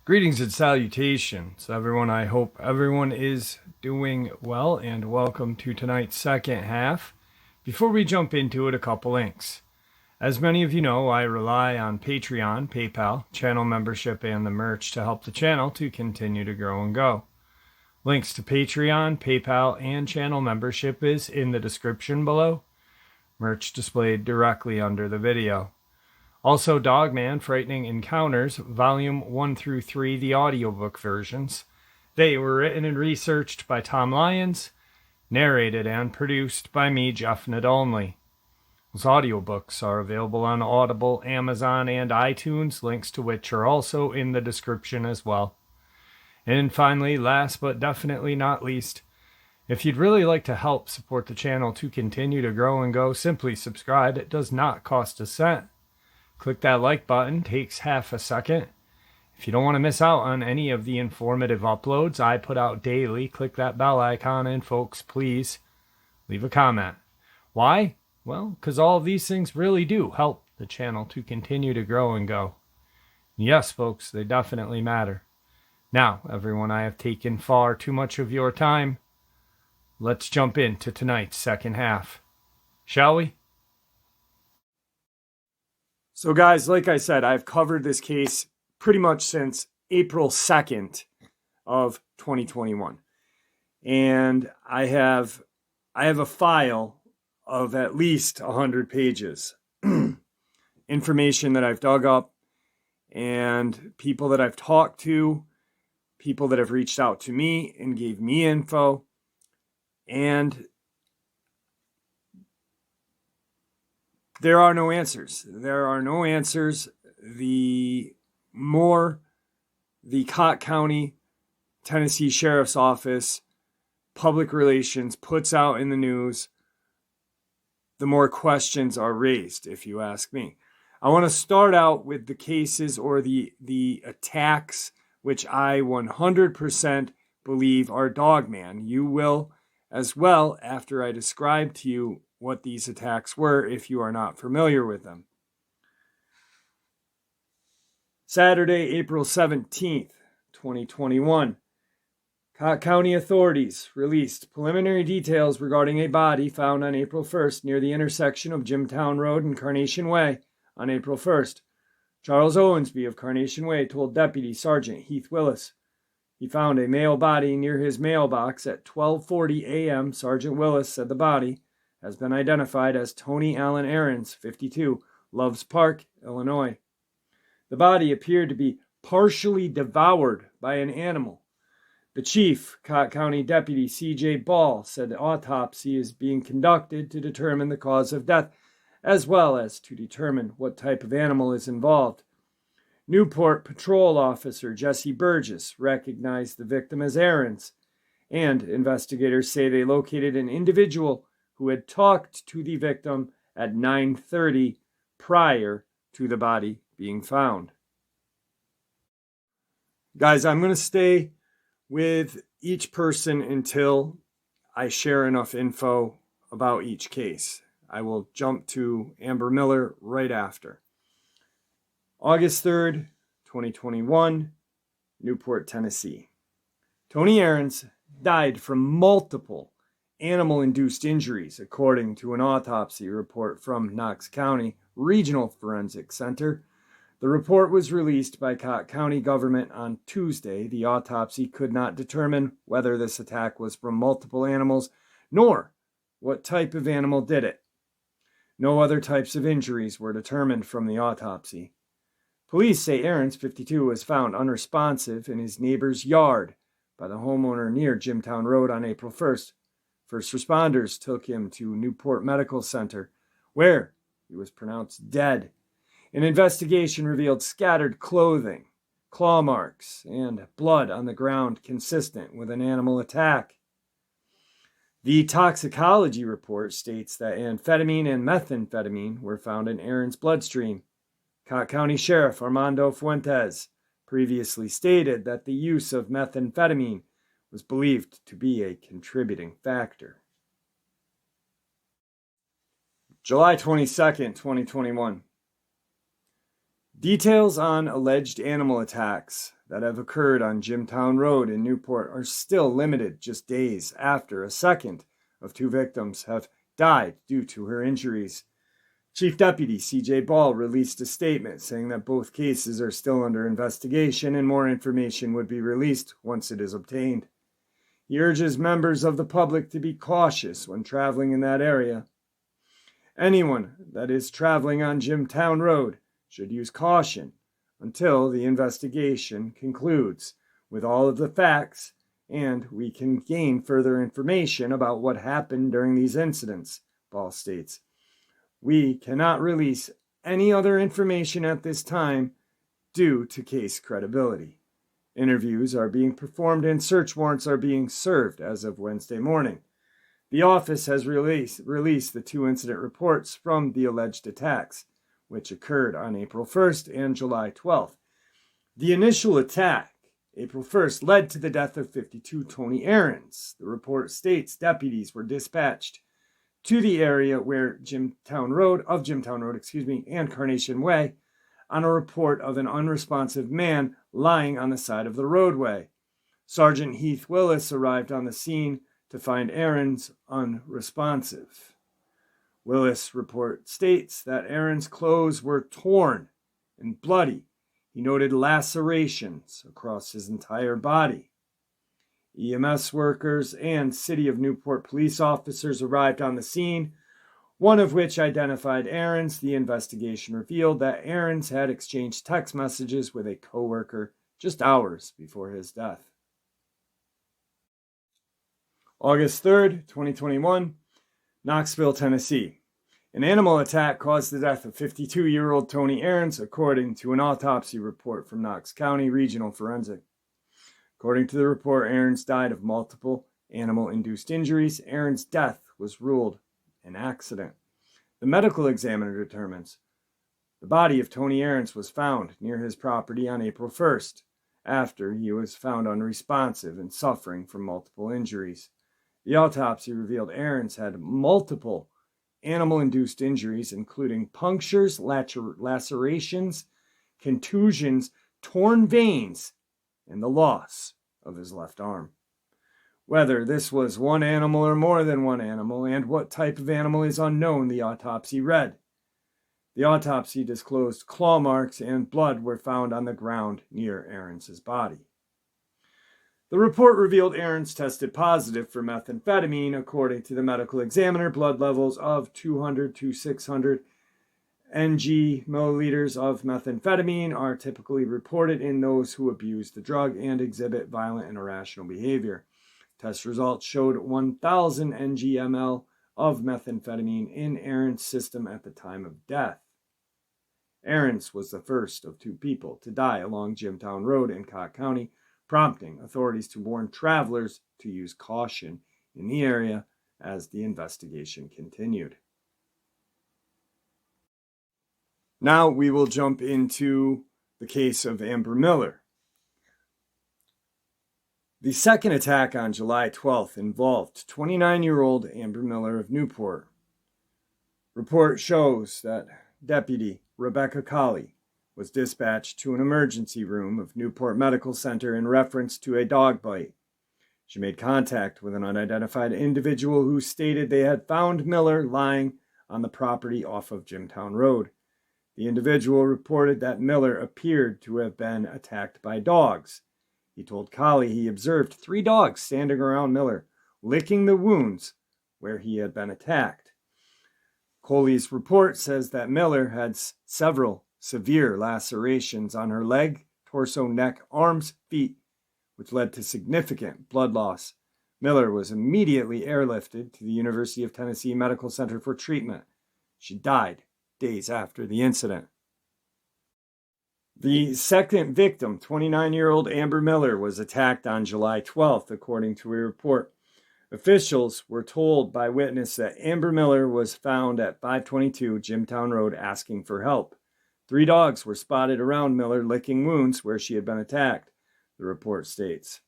Greetings and salutations, everyone. I hope everyone is doing well, and welcome to tonight's second half. Before we jump into it, a couple links. As many of you know, I rely on Patreon, PayPal, channel membership, and the merch to help the channel to continue to grow and go. Links to Patreon, PayPal, and channel membership is in the description below. Merch displayed directly under the video. Also, Dogman, Frightening Encounters, Volume 1 through 3, the audiobook versions. They were written and researched by Tom Lyons, narrated and produced by me, Jeff Nadolny. Those audiobooks are available on Audible, Amazon, and iTunes, links to which are also in the description as well. And finally, last but definitely not least, if you'd really like to help support the channel to continue to grow and go, simply subscribe. It does not cost a cent. Click that like button, takes half a second. If you don't want to miss out on any of the informative uploads I put out daily, click that bell icon, and folks, please leave a comment. Why? Well, because all of these things really do help the channel to continue to grow and go. Yes, folks, they definitely matter. Now, everyone, I have taken far too much of your time. Let's jump into tonight's second half. Shall we? So guys, like I said, I've covered this case pretty much since April 2nd of 2021. And I have a file of at least 100 pages. Information that I've dug up and people that I've talked to, people that have reached out to me and gave me info. And there are no answers. There are no answers. The more the Cott County, Tennessee Sheriff's Office, public relations puts out in the news, the more questions are raised, if you ask me. I want to start out with the cases or the attacks, which I 100% believe are Dogman. You will as well after I describe to you what these attacks were if you are not familiar with them. Saturday, April 17th, 2021. Cott County authorities released preliminary details regarding a body found on April 1st near the intersection of Jimtown Road and Carnation Way on April 1st. Charles Owensby of Carnation Way told Deputy Sergeant Heath Willis he found a male body near his mailbox at 12:40 a.m. Sergeant Willis said the body has been identified as Tony Allen Ahrens, 52, Loves Park, Illinois. The body appeared to be partially devoured by an animal. The chief, Cott County Deputy C.J. Ball, said the autopsy is being conducted to determine the cause of death, as well as to determine what type of animal is involved. Newport Patrol Officer Jesse Burgess recognized the victim as Ahrens, and investigators say they located an individual who had talked to the victim at 9:30 prior to the body being found. Guys, I'm going to stay with each person until I share enough info about each case. I will jump to Amber Miller right after. August 3rd, 2021, Newport, Tennessee. Tony Ahrens died from multiple animal-induced injuries, according to an autopsy report from Knox County Regional Forensic Center. The report was released by Cott County government on Tuesday. The autopsy could not determine whether this attack was from multiple animals, nor what type of animal did it. No other types of injuries were determined from the autopsy. Police say Ahrens, 52, was found unresponsive in his neighbor's yard by the homeowner near Jimtown Road on April 1st. First responders took him to Newport Medical Center, where he was pronounced dead. An investigation revealed scattered clothing, claw marks, and blood on the ground consistent with an animal attack. The toxicology report states that amphetamine and methamphetamine were found in Ahrens' bloodstream. Cott County Sheriff Armando Fuentes previously stated that the use of methamphetamine was believed to be a contributing factor. July 22nd, 2021. Details on alleged animal attacks that have occurred on Jimtown Road in Newport are still limited just days after a second of two victims have died due to her injuries. Chief Deputy C.J. Ball released a statement saying that both cases are still under investigation and more information would be released once it is obtained. He urges members of the public to be cautious when traveling in that area. Anyone that is traveling on Jimtown Road should use caution until the investigation concludes with all of the facts and we can gain further information about what happened during these incidents, Ball states. We cannot release any other information at this time due to case credibility. Interviews are being performed and search warrants are being served as of Wednesday morning. The office has released the two incident reports from the alleged attacks, which occurred on April 1st and July 12th. The initial attack, April 1st, led to the death of 52 Tony Aarons. The report states deputies were dispatched to the area where Jimtown Road, and Carnation Way, on a report of an unresponsive man lying on the side of the roadway. Sergeant Heath Willis arrived on the scene to find Aarons unresponsive. Willis' report states that Aaron's clothes were torn and bloody. He noted lacerations across his entire body. EMS workers and City of Newport police officers arrived on the scene, one of which identified Aaron's. The investigation revealed that Aaron's had exchanged text messages with a co-worker just hours before his death. August 3rd, 2021, Knoxville, Tennessee. An animal attack caused the death of 52-year-old Tony Aarons, according to an autopsy report from Knox County Regional Forensic. According to the report, Aarons died of multiple animal-induced injuries. Aarons' death was ruled an accident. The medical examiner determines the body of Tony Aarons was found near his property on April 1st, after he was found unresponsive and suffering from multiple injuries. The autopsy revealed Aarons had multiple animal-induced injuries, including punctures, lacerations, contusions, torn veins, and the loss of his left arm. Whether this was one animal or more than one animal, and what type of animal is unknown, the autopsy read. The autopsy disclosed claw marks and blood were found on the ground near Aarons' body. The report revealed Aarons tested positive for methamphetamine. According to the medical examiner, blood levels of 200 to 600 milliliters of methamphetamine are typically reported in those who abuse the drug and exhibit violent and irrational behavior. Test results showed 1,000 mg/ml of methamphetamine in Aarons' system at the time of death. Aarons was the first of two people to die along Jimtown Road in Cobb County, prompting authorities to warn travelers to use caution in the area as the investigation continued. Now we will jump into the case of Amber Miller. The second attack on July 12th involved 29-year-old Amber Miller of Newport. Report shows that Deputy Rebecca Colley was dispatched to an emergency room of Newport Medical Center in reference to a dog bite. She made contact with an unidentified individual who stated they had found Miller lying on the property off of Jimtown Road. The individual reported that Miller appeared to have been attacked by dogs. He told Colley he observed 3 dogs standing around Miller, licking the wounds where he had been attacked. Colley's report says that Miller had several severe lacerations on her leg, torso, neck, arms, feet, which led to significant blood loss. Miller was immediately airlifted to the University of Tennessee Medical Center for treatment. She died days after the incident. The second victim, 29-year-old Amber Miller, was attacked on July 12th, according to a report. Officials were told by witness that Amber Miller was found at 522 Jimtown Road asking for help. 3 dogs were spotted around Miller licking wounds where she had been attacked, the report states.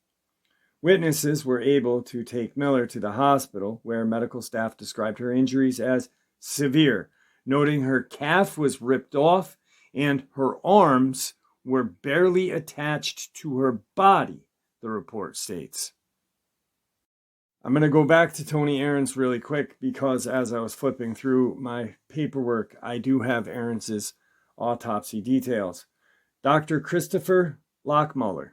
Witnesses were able to take Miller to the hospital, where medical staff described her injuries as severe, noting her calf was ripped off and her arms were barely attached to her body, the report states. I'm going to go back to Tony Ahrens really quick because as I was flipping through my paperwork, I do have Ahrens's autopsy details. Dr. Christopher Lockmuller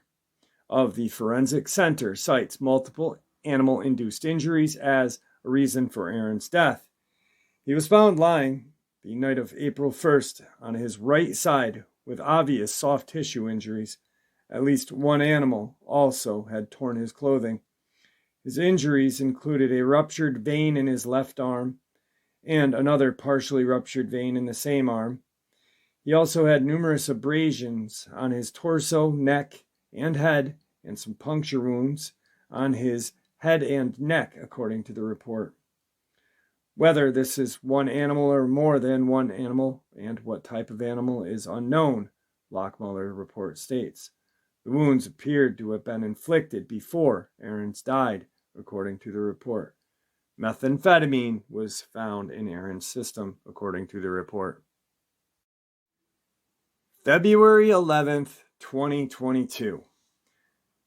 of the Forensic Center cites multiple animal-induced injuries as a reason for Ahrens' death. He was found lying the night of April 1st on his right side with obvious soft tissue injuries. At least one animal also had torn his clothing. His injuries included a ruptured vein in his left arm and another partially ruptured vein in the same arm. He also had numerous abrasions on his torso, neck, and head, and some puncture wounds on his head and neck, according to the report. Whether this is one animal or more than one animal, and what type of animal, is unknown, Lockmuller report states. The wounds appeared to have been inflicted before Ahrens died, according to the report. Methamphetamine was found in Ahrens' system, according to the report. February 11th, 2022.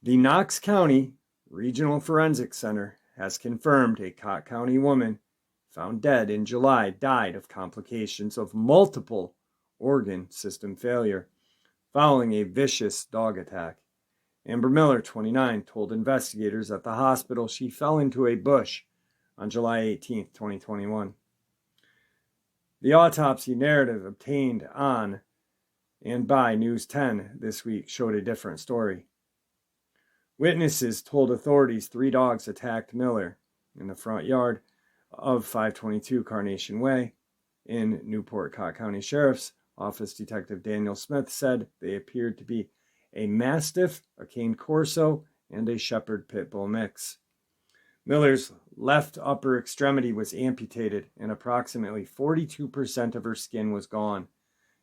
The Knox County Regional Forensic Center has confirmed a Cott County woman found dead in July died of complications of multiple organ system failure following a vicious dog attack. Amber Miller, 29, told investigators at the hospital she fell into a bush on July 18, 2021. The autopsy narrative obtained on and by News 10 this week showed a different story. Witnesses told authorities 3 dogs attacked Miller in the front yard of 522 Carnation Way. In Newport County Sheriff's Office, Detective Daniel Smith said they appeared to be a Mastiff, a Cane Corso, and a Shepherd Pit Bull mix. Miller's left upper extremity was amputated, and approximately 42% of her skin was gone.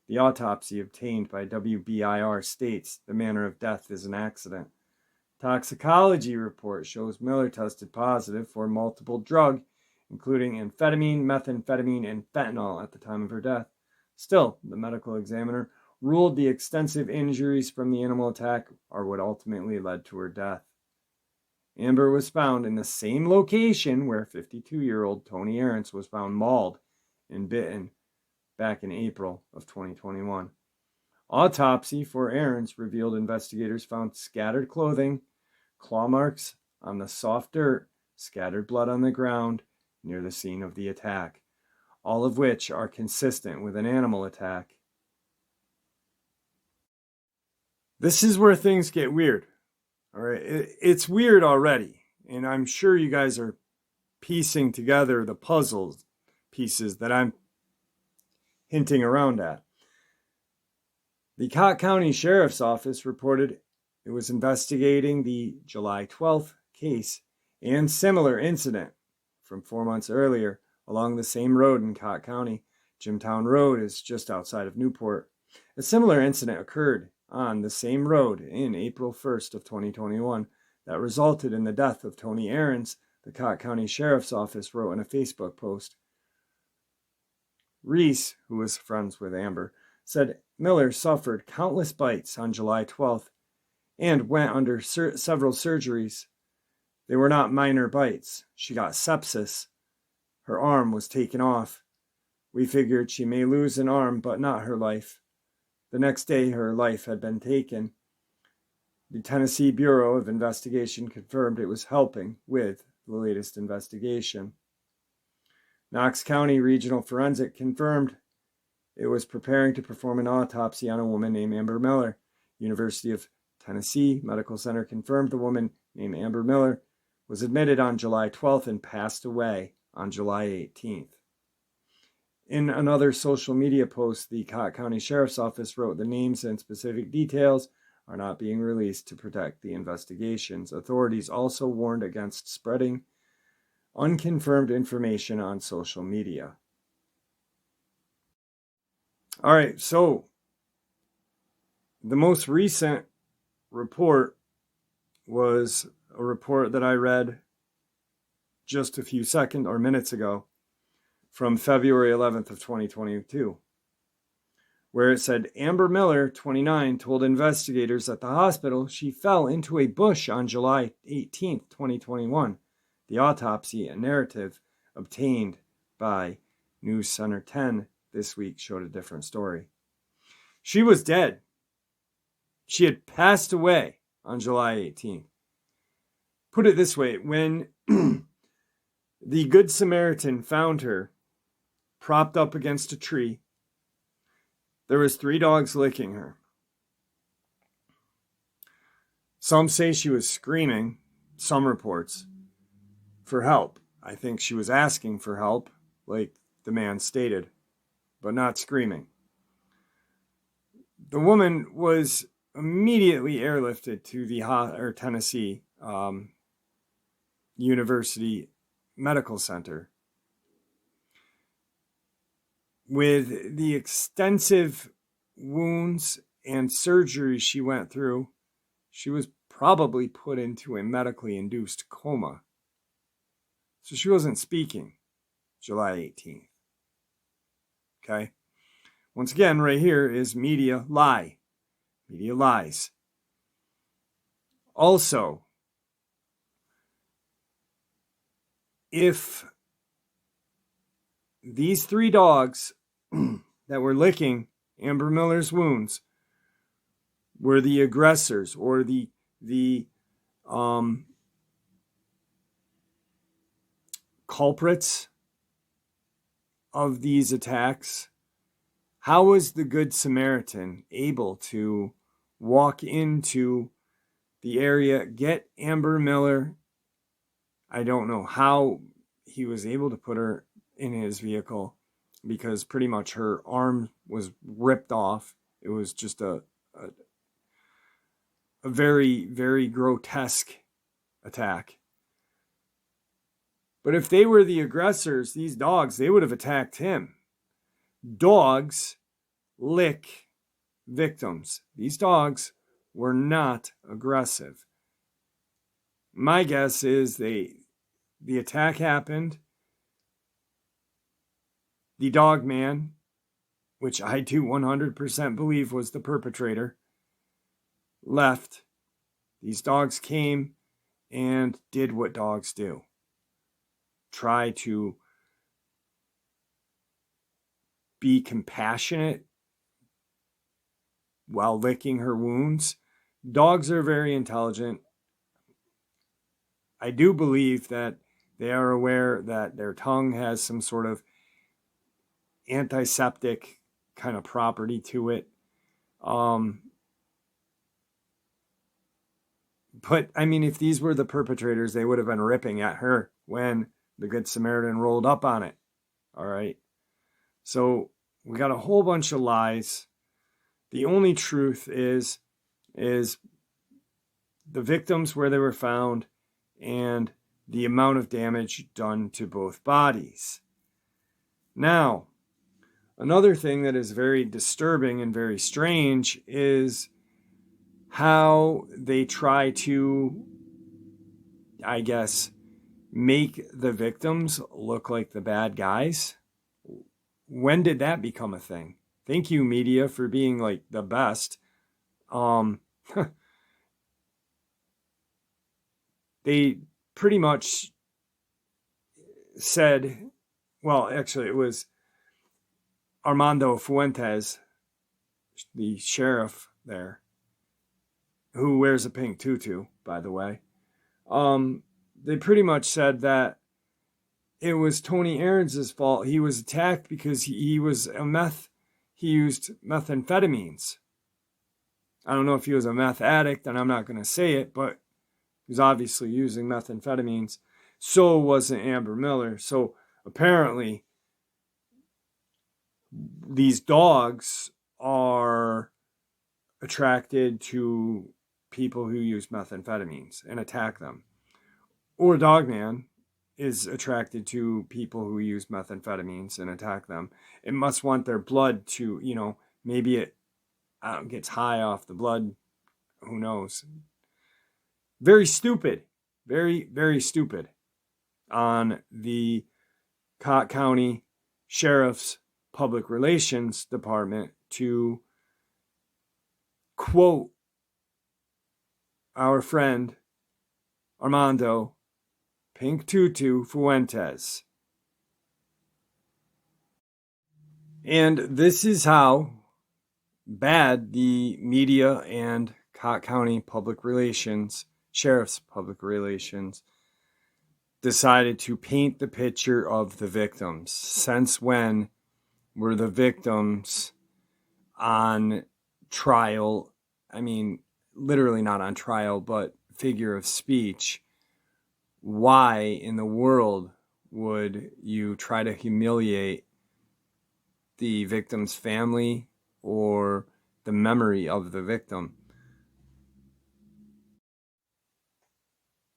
The autopsy obtained by WBIR states the manner of death is an accident. Toxicology report shows Miller tested positive for multiple drugs, including amphetamine, methamphetamine, and fentanyl at the time of her death. Still, the medical examiner ruled the extensive injuries from the animal attack are what ultimately led to her death. Amber was found in the same location where 52-year-old Tony Ahrens was found mauled and bitten back in April of 2021. Autopsy for Ahrens revealed investigators found scattered clothing, claw marks on the soft dirt, scattered blood on the ground near the scene of the attack, all of which are consistent with an animal attack. This is where things get weird. All right, it's weird already, and I'm sure you guys are piecing together the puzzle pieces that I'm hinting around at. The Cott County Sheriff's Office reported it was investigating the July 12th case and similar incident from 4 months earlier along the same road in Cott County. Jimtown Road is just outside of Newport. A similar incident occurred on the same road in April 1st of 2021 that resulted in the death of Tony Ahrens, the Cott County Sheriff's Office wrote in a Facebook post. Reese, who was friends with Amber, said Miller suffered countless bites on July 12th and went under several surgeries. They were not minor bites. She got sepsis. Her arm was taken off. We figured she may lose an arm, but not her life. The next day, her life had been taken. The Tennessee Bureau of Investigation confirmed it was helping with the latest investigation. Knox County Regional Forensic confirmed it was preparing to perform an autopsy on a woman named Amber Miller. University of Tennessee Medical Center confirmed the woman named Amber Miller was admitted on July 12th and passed away on July 18th. In another social media post, the Cott County Sheriff's Office wrote the names and specific details are not being released to protect the investigations. Authorities also warned against spreading unconfirmed information on social media. All right, so the most recent report was a report that I read just a few seconds or minutes ago from February 11th of 2022, where it said Amber Miller, 29, told investigators at the hospital she fell into a bush on July 18th, 2021. The autopsy, a narrative obtained by News Center 10 this week, showed a different story. She was dead. She had passed away on July 18th. Put it this way, when the Good Samaritan found her propped up against a tree, there was 3 dogs licking her. Some say she was screaming, some reports, for help. I think she was asking for help, like the man stated, but not screaming. The woman was immediately airlifted to the Tennessee University Medical Center. With the extensive wounds and surgery she went through, she was probably put into a medically induced coma. So she wasn't speaking July 18th. Okay? Once again, right here is media lie. Media lies. Also, if these 3 dogs that were licking Amber Miller's wounds were the aggressors or the culprits of these attacks, how was the Good Samaritan able to walk into the area, get Amber Miller? I don't know how he was able to put her in his vehicle, because pretty much her arm was ripped off. It was just a very, very grotesque attack. But if they were the aggressors, these dogs, they would have attacked him. Dogs lick victims. These dogs were not aggressive. My guess is the attack happened. The Dogman, which I do 100% believe was the perpetrator, left. These dogs came and did what dogs do. Try to be compassionate while licking her wounds. Dogs are very intelligent. I do believe that they are aware that their tongue has some sort of antiseptic kind of property to it. But, I mean, if these were the perpetrators, they would have been ripping at her when the Good Samaritan rolled up on it. All right. So we got a whole bunch of lies. The only truth is the victims where they were found and the amount of damage done to both bodies. Now, another thing that is very disturbing and very strange is how they try to, I guess, make the victims look like the bad guys. When did that become a thing? Thank you, media, for being like the best. They pretty much said, well, actually, it was Armando Fuentes, the sheriff there, who wears a pink tutu, by the way. They pretty much said that it was Tony Aarons' fault. He was attacked because he was he used methamphetamines. I don't know if he was a meth addict, and I'm not going to say it, but he was obviously using methamphetamines. So wasn't Amber Miller. So apparently, these dogs are attracted to people who use methamphetamines and attack them. Or Dogman is attracted to people who use methamphetamines and attack them. It must want their blood to, maybe it gets high off the blood. Who knows? Very stupid. Very, very stupid on the Cott County Sheriff's Public Relations Department to quote our friend Armando Pink Tutu Fuentes. And this is how bad the media and Cott County Public Relations, Sheriff's Public Relations, decided to paint the picture of the victims. Since when were the victims on trial? I mean, literally not on trial, but figure of speech. Why in the world would you try to humiliate the victim's family or the memory of the victim?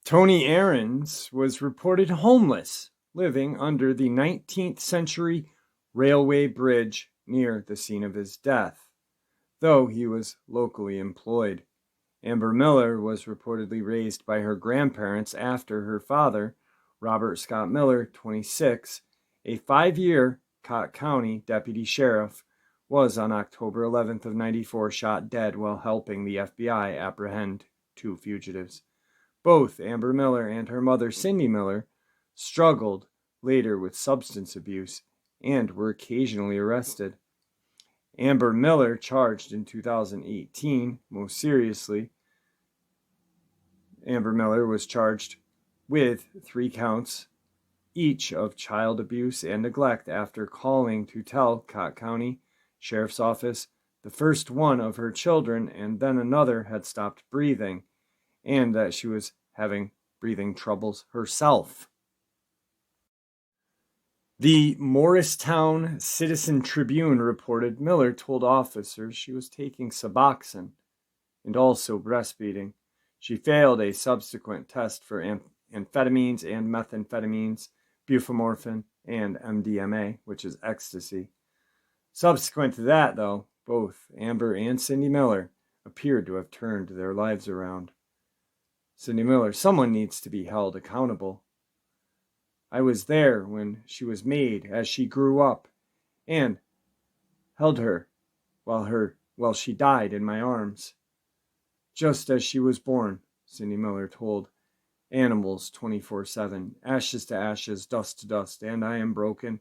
Tony Aarons was reported homeless, living under the 19th century railway bridge near the scene of his death, though he was locally employed. Amber Miller was reportedly raised by her grandparents after her father, Robert Scott Miller, 26, a 5-year Cott County deputy sheriff, was on October 11th of 94 shot dead while helping the FBI apprehend 2 fugitives. Both Amber Miller and her mother, Cindy Miller, struggled later with substance abuse and were occasionally arrested. Amber Miller, charged in 2018, most seriously. Amber Miller was charged with 3 counts, each of child abuse and neglect, after calling to tell Cott County Sheriff's Office the first one of her children and then another had stopped breathing, and that she was having breathing troubles herself. The Morristown Citizen Tribune reported Miller told officers she was taking Suboxone and also breastfeeding. She failed a subsequent test for amphetamines and methamphetamines, buprenorphine, and MDMA, which is ecstasy. Subsequent to that, though, both Amber and Cindy Miller appeared to have turned their lives around. Cindy Miller, someone needs to be held accountable. I was there when she was made as she grew up and held her while she died in my arms. Just as she was born, Cindy Miller told Animals 24/7, ashes to ashes, dust to dust, and I am broken,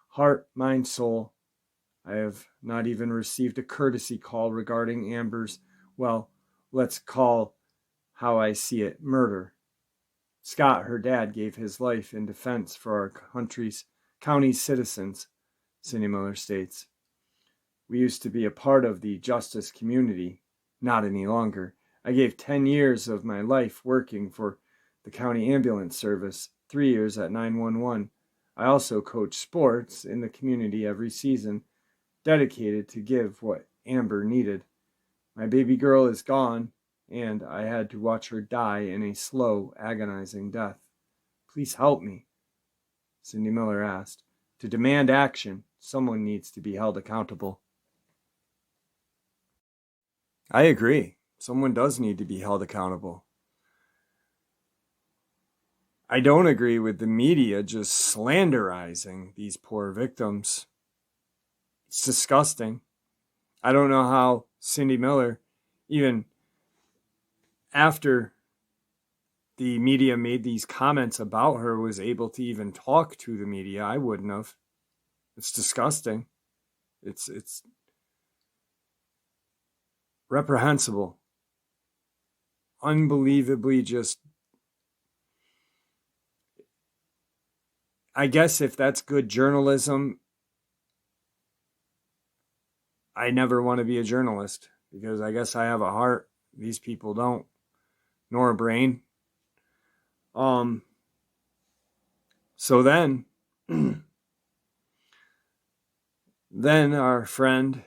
heart, mind, soul. I have not even received a courtesy call regarding Amber's, well, let's call how I see it, murder. Scott, her dad, gave his life in defense for our county's citizens, Cindy Miller states. We used to be a part of the justice community, not any longer. I gave 10 years of my life working for the county ambulance service, 3 years at 911. I also coach sports in the community every season, dedicated to give what Amber needed. My baby girl is gone, and I had to watch her die in a slow, agonizing death. Please help me, Cindy Miller asked. To demand action, someone needs to be held accountable. I agree. Someone does need to be held accountable. I don't agree with the media just slanderizing these poor victims. It's disgusting. I don't know how Cindy Miller, even after the media made these comments about her, was able to even talk to the media. I wouldn't have. It's disgusting. It's reprehensible. Unbelievably just, I guess if that's good journalism, I never want to be a journalist, because I guess I have a heart. These people don't, nor a brain. So then our friend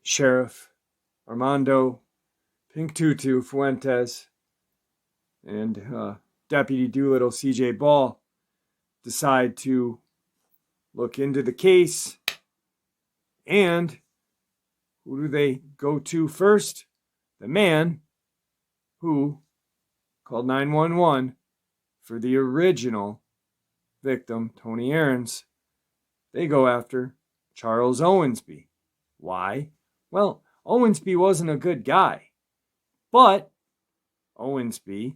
Sheriff Armando Pink Tutu Fuentes and Deputy Doolittle C.J. Ball decide to look into the case. And who do they go to first? The man who called 911 for the original victim, Tony Aarons, they go after Charles Owensby. Why? Well, Owensby wasn't a good guy, but Owensby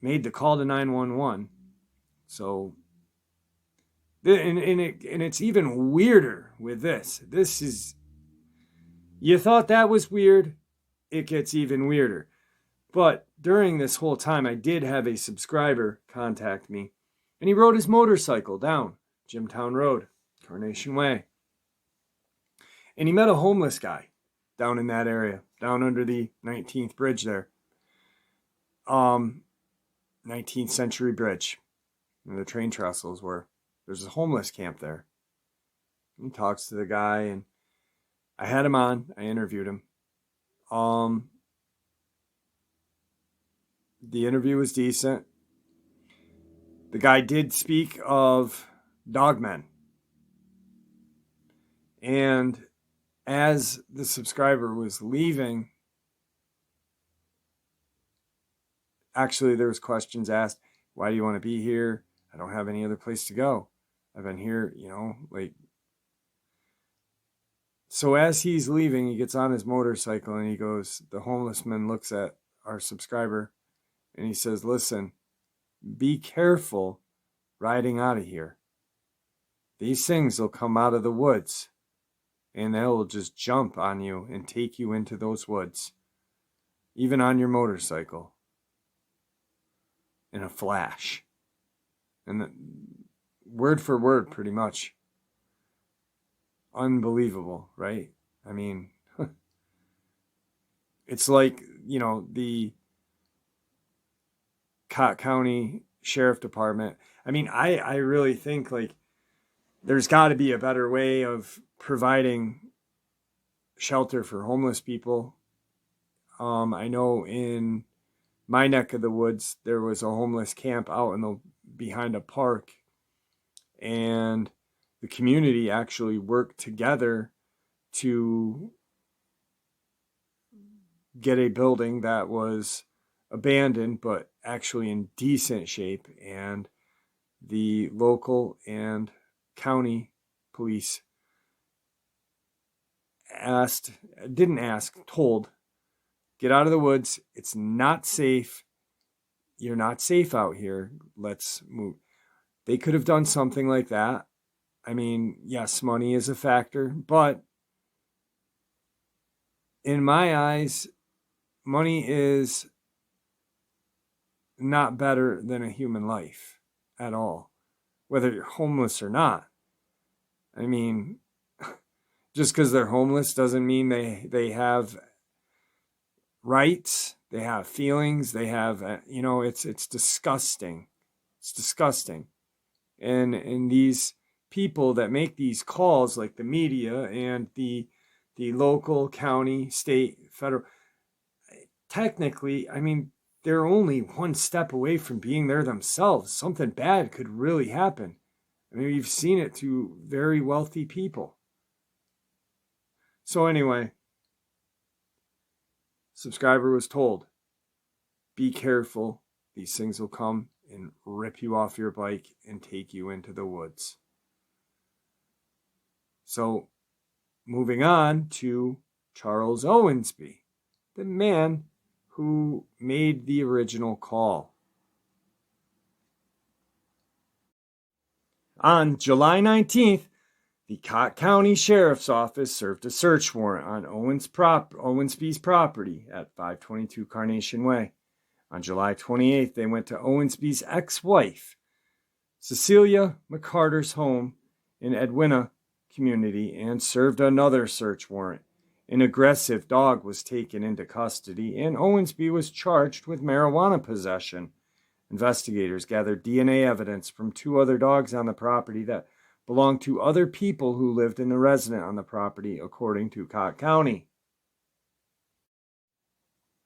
made the call to 911. So, and it's even weirder with this. This is, you thought that was weird, it gets even weirder. But during this whole time, I did have a subscriber contact me, and he rode his motorcycle down Jimtown Road, Carnation Way. And he met a homeless guy down in that area, down under the 19th bridge there. 19th century bridge, where the train trestles were. There's a homeless camp there. He talks to the guy, and I had him on. I interviewed him. The interview was decent. The guy did speak of Dogman. And as the subscriber was leaving, actually there was questions asked. Why do you want to be here? I don't have any other place to go. I've been here, So as he's leaving, he gets on his motorcycle and he goes, the homeless man looks at our subscriber and he says, listen, be careful riding out of here. These things will come out of the woods and they'll just jump on you and take you into those woods, even on your motorcycle, in a flash. And word for word, pretty much. Unbelievable, right? I mean, it's like, the Cott County Sheriff Department. I mean, I really think there's got to be a better way of providing shelter for homeless people. I know in my neck of the woods, there was a homeless camp out behind a park, and the community actually worked together to get a building that was abandoned but actually in decent shape, and the local and county police told, get out of the woods, it's not safe, you're not safe out here, let's move. They could have done something like that. I mean, yes, money is a factor, but in my eyes, money is not better than a human life at all, whether you're homeless or not. I mean, just because they're homeless doesn't mean they have rights, they have feelings, they have, it's disgusting. It's disgusting. And these people that make these calls, like the media and the local, county, state, federal, technically, I mean, they're only one step away from being there themselves. Something bad could really happen. I mean, you've seen it to very wealthy people. So anyway, subscriber was told, be careful. These things will come and rip you off your bike and take you into the woods. So moving on to Charles Owensby, the man who made the original call. On July 19th, the Cott County Sheriff's Office served a search warrant on Owensby's property at 522 Carnation Way. On July 28th, they went to Owensby's ex-wife, Cecilia McCarter's home in Edwina community, and served another search warrant. An aggressive dog was taken into custody, and Owensby was charged with marijuana possession. Investigators gathered DNA evidence from 2 other dogs on the property that belonged to other people who lived in the residence on the property, according to Cott County.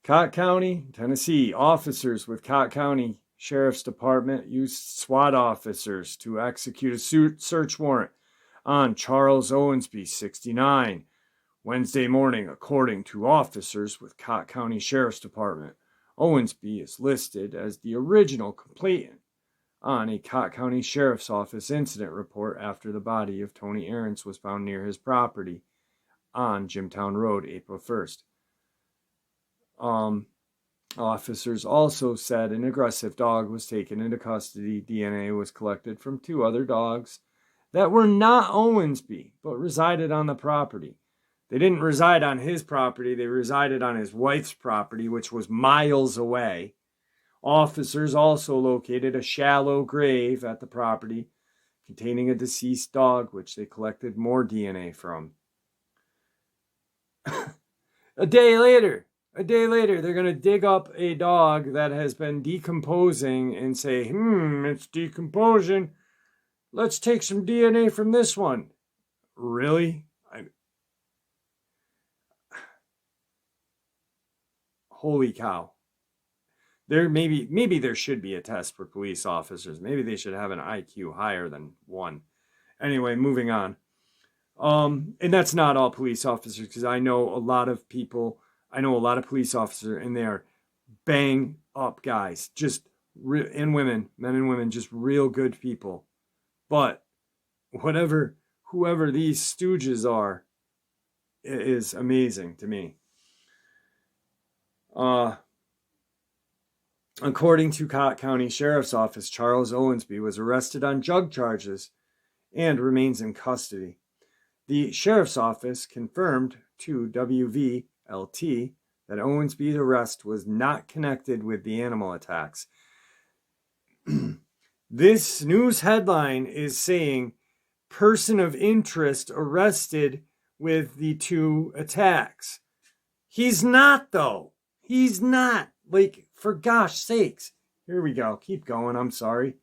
Cott County, Tennessee. Officers with Cott County Sheriff's Department used SWAT officers to execute a search warrant on Charles Owensby, 69, Wednesday morning, according to officers with Cott County Sheriff's Department. Owensby is listed as the original complainant on a Cott County Sheriff's Office incident report after the body of Tony Aarons was found near his property on Jimtown Road, April 1st. Officers also said an aggressive dog was taken into custody. DNA was collected from 2 other dogs that were not Owensby, but resided on the property. They didn't reside on his property, they resided on his wife's property, which was miles away. Officers also located a shallow grave at the property containing a deceased dog, which they collected more DNA from. A day later, they're going to dig up a dog that has been decomposing and say, it's decomposing. Let's take some DNA from this one. Really? Holy cow. Maybe there should be a test for police officers. Maybe they should have an IQ higher than 1. Anyway, moving on. And that's not all police officers, because I know a lot of police officers, and they are bang up guys, and women, men and women, just real good people. But whoever these stooges are, it is amazing to me. According to Cott County Sheriff's Office, Charles Owensby was arrested on drug charges and remains in custody. The Sheriff's Office confirmed to WVLT that Owensby's arrest was not connected with the animal attacks. This news headline is saying person of interest arrested with the 2 attacks. He's not, though. He's not. Like, for gosh sakes. Here we go. Keep going. I'm sorry.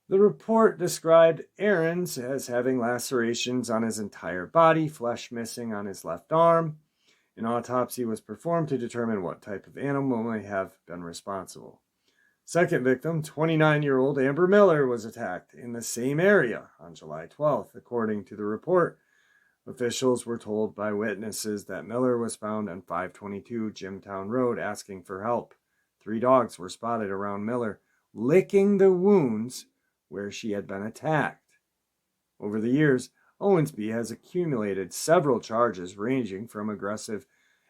The report described Aarons as having lacerations on his entire body, flesh missing on his left arm. An autopsy was performed to determine what type of animal may have been responsible. Second victim, 29-year-old Amber Miller, was attacked in the same area on July 12th. According to the report, officials were told by witnesses that Miller was found on 522 Jimtown Road asking for help. 3 dogs were spotted around Miller, licking the wounds where she had been attacked. Over the years, Owensby has accumulated several charges ranging from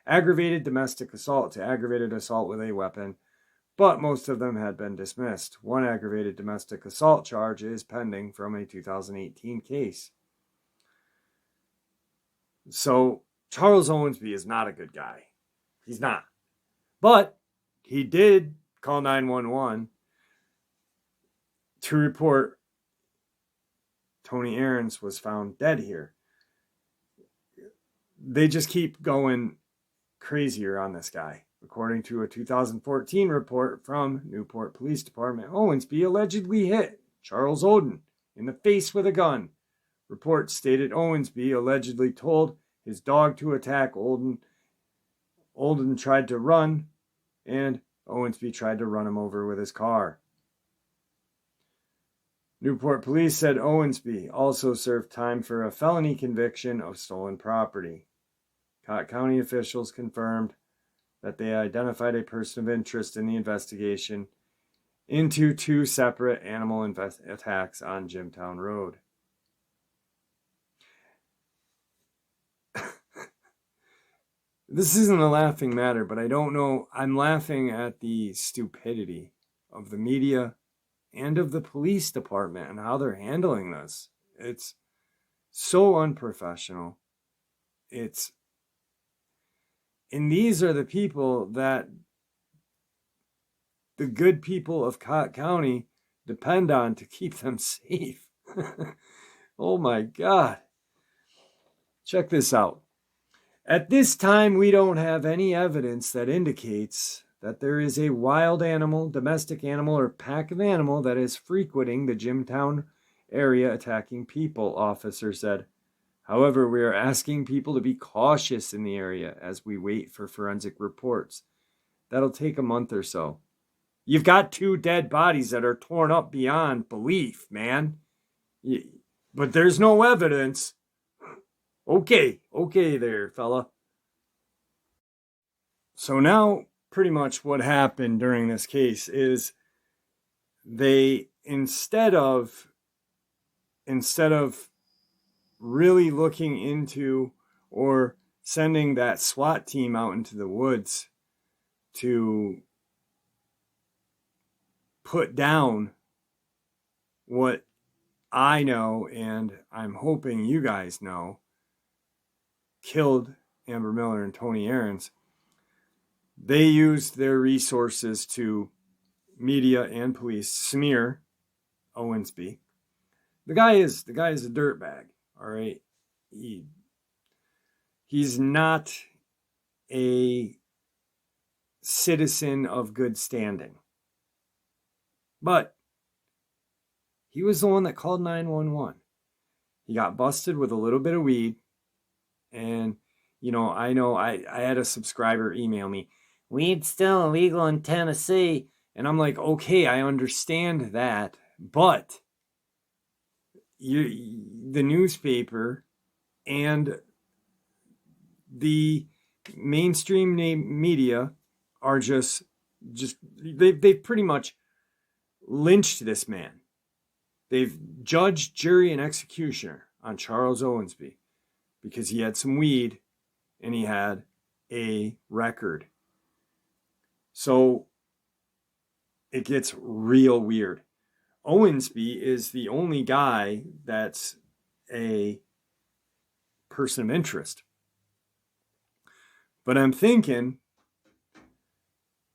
aggravated domestic assault to aggravated assault with a weapon, but most of them had been dismissed. One aggravated domestic assault charge is pending from a 2018 case. So, Charles Owensby is not a good guy. He's not. But he did call 911 to report Tony Aarons was found dead here. They just keep going crazier on this guy. According to a 2014 report from Newport Police Department, Owensby allegedly hit Charles Oden in the face with a gun. Reports stated Owensby allegedly told his dog to attack Olden. Olden tried to run, and Owensby tried to run him over with his car. Newport police said Owensby also served time for a felony conviction of stolen property. Cott County officials confirmed that they identified a person of interest in the investigation into 2 separate animal attacks on Jimtown Road. This isn't a laughing matter, but I don't know. I'm laughing at the stupidity of the media and of the police department and how they're handling this. It's so unprofessional. And these are the people that the good people of Cott County depend on to keep them safe. Oh my God. Check this out. At this time, we don't have any evidence that indicates that there is a wild animal, domestic animal, or pack of animal that is frequenting the Jimtown area attacking people, officer said. However, we are asking people to be cautious in the area as we wait for forensic reports. That'll take a month or so. You've got 2 dead bodies that are torn up beyond belief, man. But there's no evidence. Okay there, fella. So now, pretty much what happened during this case is they instead of really looking into or sending that SWAT team out into the woods to put down what I know, and I'm hoping you guys know, killed Amber Miller and Tony Aarons, they used their resources to media and police smear Owensby. The guy is a dirtbag, all right? He's not a citizen of good standing. But he was the one that called 911. He got busted with a little bit of weed. And, I had a subscriber email me, "Weed's still illegal in Tennessee." And I'm like, okay, I understand that. But the newspaper and the mainstream media are just they've pretty much lynched this man. They've judged, jury, and executioner on Charles Owensby because he had some weed and he had a record. So it gets real weird. Owensby is the only guy that's a person of interest. But I'm thinking,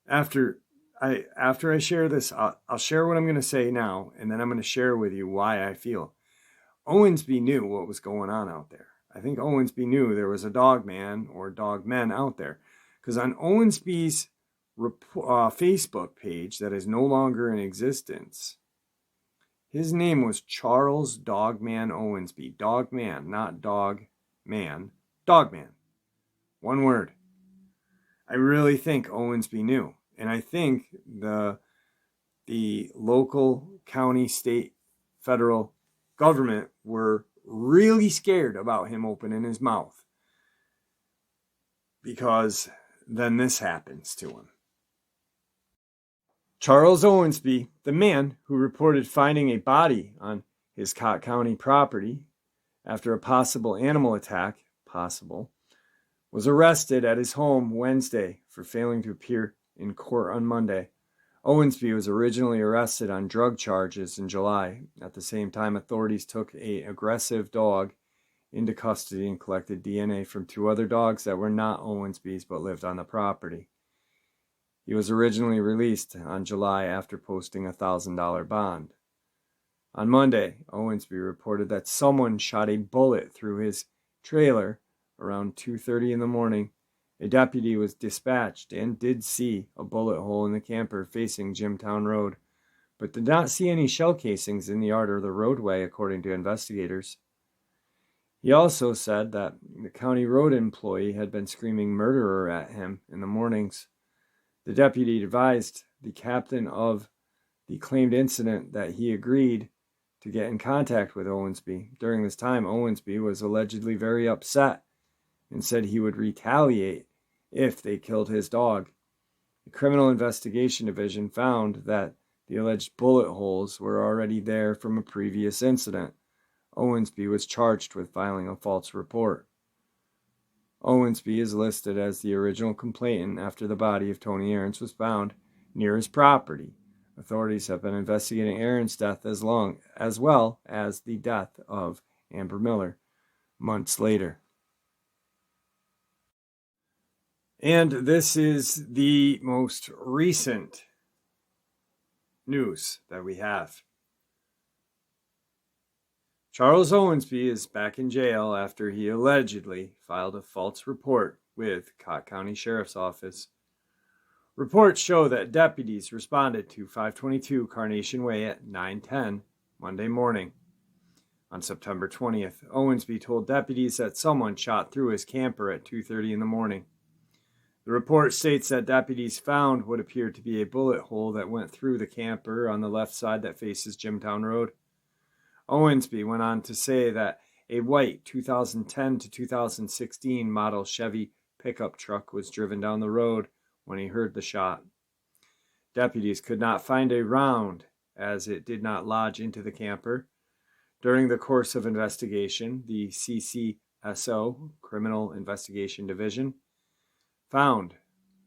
after I share this, I'll share what I'm going to say now, and then I'm going to share with you why I feel. Owensby knew what was going on out there. I think Owensby knew there was a dogman or dogmen out there. Because on Owensby's Facebook page that is no longer in existence, his name was Charles Dogman Owensby. Dogman, not dogman. Dogman. One word. I really think Owensby knew. And I think the local, county, state, federal government were really scared about him opening his mouth. Because then this happens to him. Charles Owensby, the man who reported finding a body on his Cott County property after a possible animal attack, was arrested at his home Wednesday for failing to appear in court on Monday. Owensby was originally arrested on drug charges in July. At the same time, authorities took an aggressive dog into custody and collected DNA from two other dogs that were not Owensby's but lived on the property. He was originally released on July after posting a $1,000 bond. On Monday, Owensby reported that someone shot a bullet through his trailer around 2:30 in the morning. A deputy was dispatched and did see a bullet hole in the camper facing Jimtown Road, but did not see any shell casings in the yard or the roadway, according to investigators. He also said that the county road employee had been screaming murderer at him in the mornings. The deputy advised the captain of the claimed incident that he agreed to get in contact with Owensby. During this time, Owensby was allegedly very upset and said he would retaliate if they killed his dog. The Criminal Investigation Division found that the alleged bullet holes were already there from a previous incident. Owensby was charged with filing a false report. Owensby is listed as the original complainant after the body of Tony Aarons was found near his property. Authorities have been investigating Aarons' death as well as the death of Amber Miller months later. And this is the most recent news that we have. Charles Owensby is back in jail after he allegedly filed a false report with Cott County Sheriff's Office. Reports show that deputies responded to 522 Carnation Way at 9:10 Monday morning. On September 20th, Owensby told deputies that someone shot through his camper at 2:30 in the morning. The report states that deputies found what appeared to be a bullet hole that went through the camper on the left side that faces Jimtown Road. Owensby went on to say that a white 2010 to 2016 model Chevy pickup truck was driven down the road when he heard the shot. Deputies could not find a round as it did not lodge into the camper. During the course of investigation, the CCSO, Criminal Investigation Division, found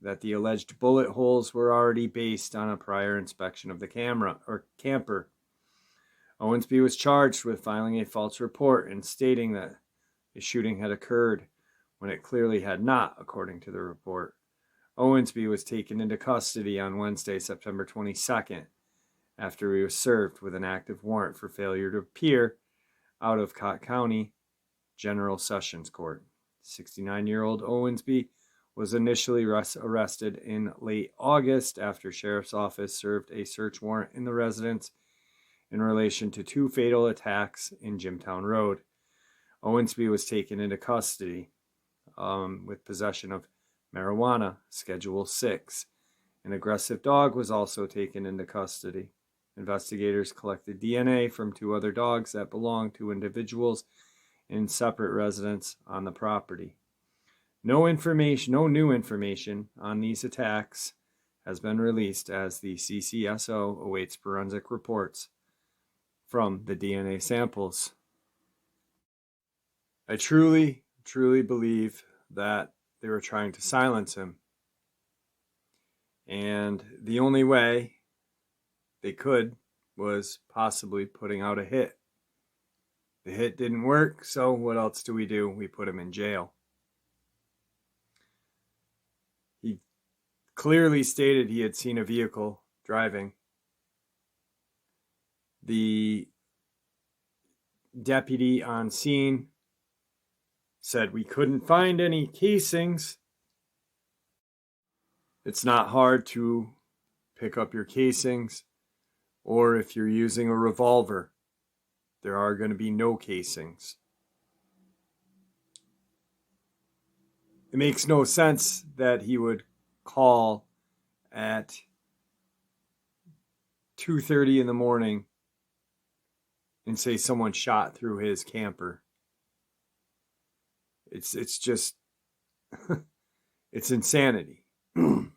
that the alleged bullet holes were already based on a prior inspection of the camper. Owensby was charged with filing a false report and stating that the shooting had occurred when it clearly had not, according to the report. Owensby was taken into custody on Wednesday, September 22nd, after he was served with an active warrant for failure to appear out of Cott County General Sessions Court. 69-year-old Owensby was initially arrested in late August after Sheriff's Office served a search warrant in the residence in relation to 2 fatal attacks in Jimtown Road. Owensby was taken into custody with possession of marijuana, Schedule 6. An aggressive dog was also taken into custody. Investigators collected DNA from 2 other dogs that belonged to individuals in separate residences on the property. No new information on these attacks has been released as the CCSO awaits forensic reports from the DNA samples. I truly believe that they were trying to silence him. And the only way they could was possibly putting out a hit. The hit didn't work, so what else do? We put him in jail. He clearly stated he had seen a vehicle driving. The deputy on scene said we couldn't find any casings. It's not hard to pick up your casings, or if you're using a revolver, there are going to be no casings. It makes no sense that he would call at 2:30 in the morning and say someone shot through his camper. It's just it's insanity. There's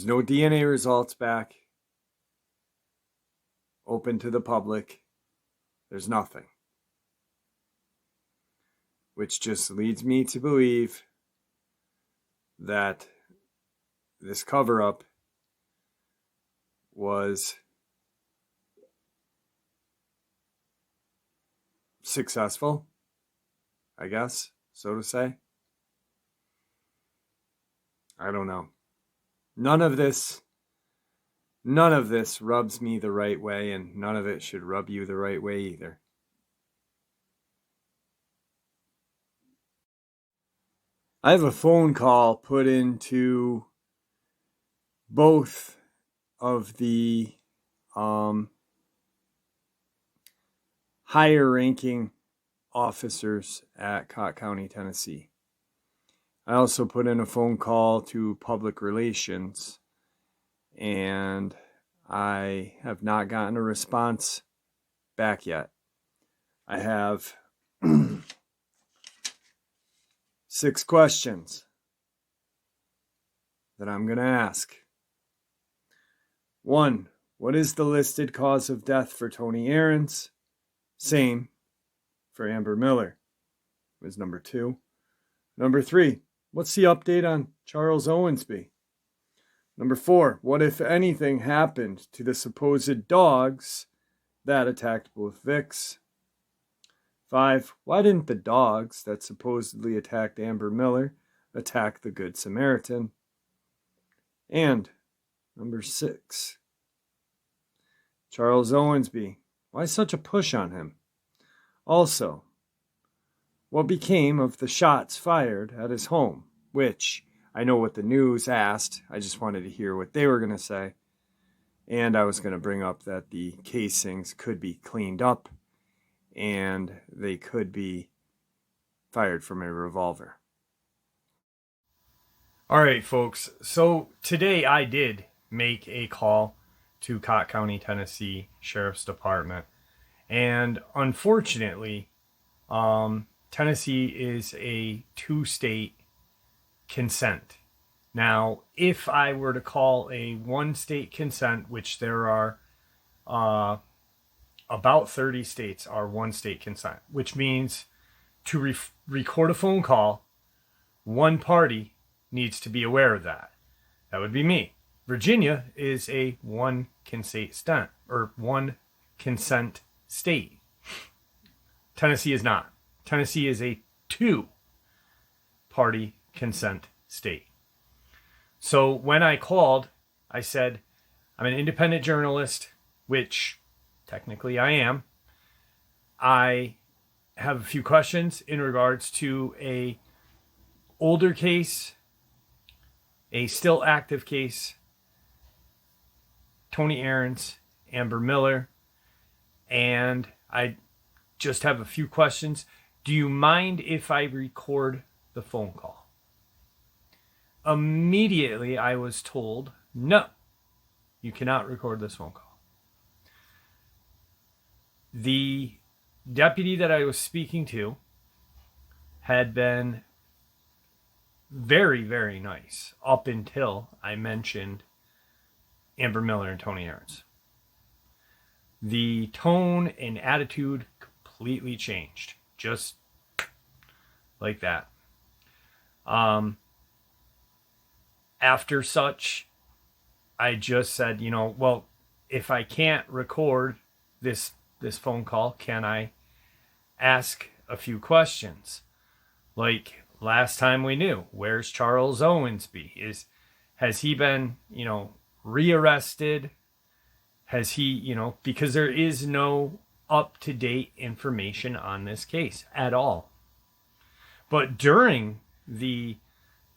no DNA results back open to the public. There's nothing. Which just leads me to believe that this cover-up was successful, I guess, so to say. I don't know. None of this rubs me the right way, and none of it should rub you the right way either. I have a phone call put into both of the higher ranking officers at Cott County, Tennessee. I also put in a phone call to public relations, and I have not gotten a response back yet. I have 6 questions that I'm going to ask. 1, what is the listed cause of death for Tony Aarons? Same for Amber Miller, was number 2. Number 3, what's the update on Charles Owensby? Number 4, what if anything happened to the supposed dogs that attacked both Vicks? 5, why didn't the dogs that supposedly attacked Amber Miller attack the Good Samaritan? And number 6, Charles Owensby, why such a push on him? Also, what became of the shots fired at his home, which I know what the news asked. I just wanted to hear what they were going to say. And I was going to bring up that the casings could be cleaned up and they could be fired from a revolver. All right, folks. So today I did make a call to Cott County, Tennessee Sheriff's Department. And unfortunately, Tennessee is a 2-state consent. Now, if I were to call a one-state consent, which there are about 30 states are one-state consent, which means to record a phone call, one party needs to be aware of that. That would be me. Virginia is a one consent state. Tennessee is not. Tennessee is a two-party consent state. So when I called, I said, I'm an independent journalist, which technically I am. I have a few questions in regards to a older case, a still active case, Tony Aarons, Amber Miller, and I just have a few questions. Do you mind if I record the phone call? Immediately, I was told, no, you cannot record this phone call. The deputy that I was speaking to had been very, very nice up until I mentioned Amber Miller and Tony Aarons. The tone and attitude completely changed, just like that. After such, I just said, well, if I can't record this phone call, can I ask a few questions? Like last time we knew, where's Charles Owensby? Has he been, rearrested? Has he, because there is no up-to-date information on this case at all. But during the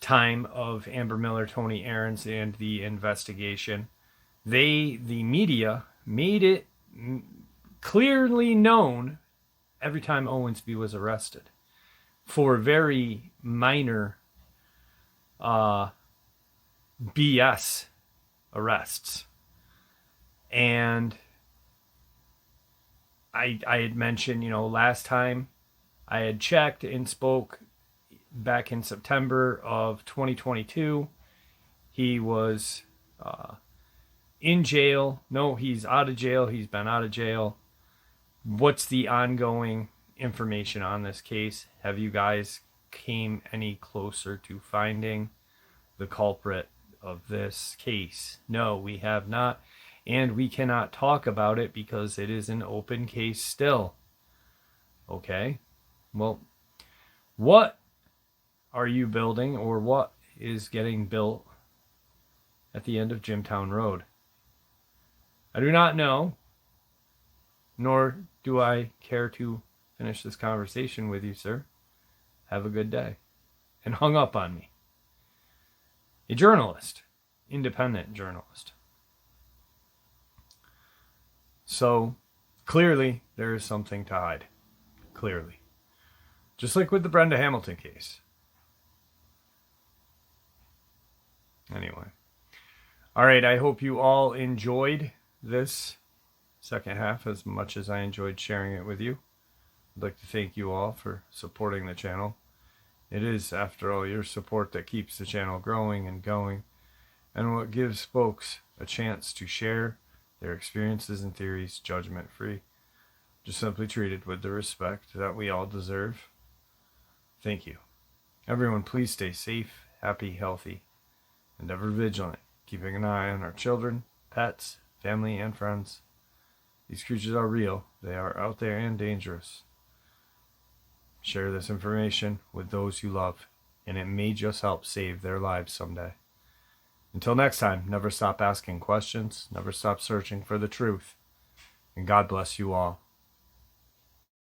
time of Amber Miller, Tony Aarons, and the investigation, the media made it clearly known every time Owensby was arrested for very minor BS arrests. And I had mentioned, last time I had checked and spoke back in September of 2022, he was in jail. No, he's out of jail. He's been out of jail. What's the ongoing information on this case? Have you guys came any closer to finding the culprit of this case? No, we have not. And we cannot talk about it because it is an open case still. Okay? Well, what are you building, or what is getting built at the end of Jimtown Road? I do not know, nor do I care to finish this conversation with you, sir. Have a good day. And hung up on me. A journalist, independent journalist. So, clearly, there is something to hide. Clearly. Just like with the Brenda Hamilton case. Anyway. Alright, I hope you all enjoyed this second half as much as I enjoyed sharing it with you. I'd like to thank you all for supporting the channel. It is, after all, your support that keeps the channel growing and going, and what gives folks a chance to share their experiences and theories judgment-free, just simply treated with the respect that we all deserve. Thank you. Everyone, please stay safe, happy, healthy, and ever vigilant, keeping an eye on our children, pets, family, and friends. These creatures are real. They are out there and dangerous. Share this information with those you love, and it may just help save their lives someday. Until next time, never stop asking questions, never stop searching for the truth, and God bless you all.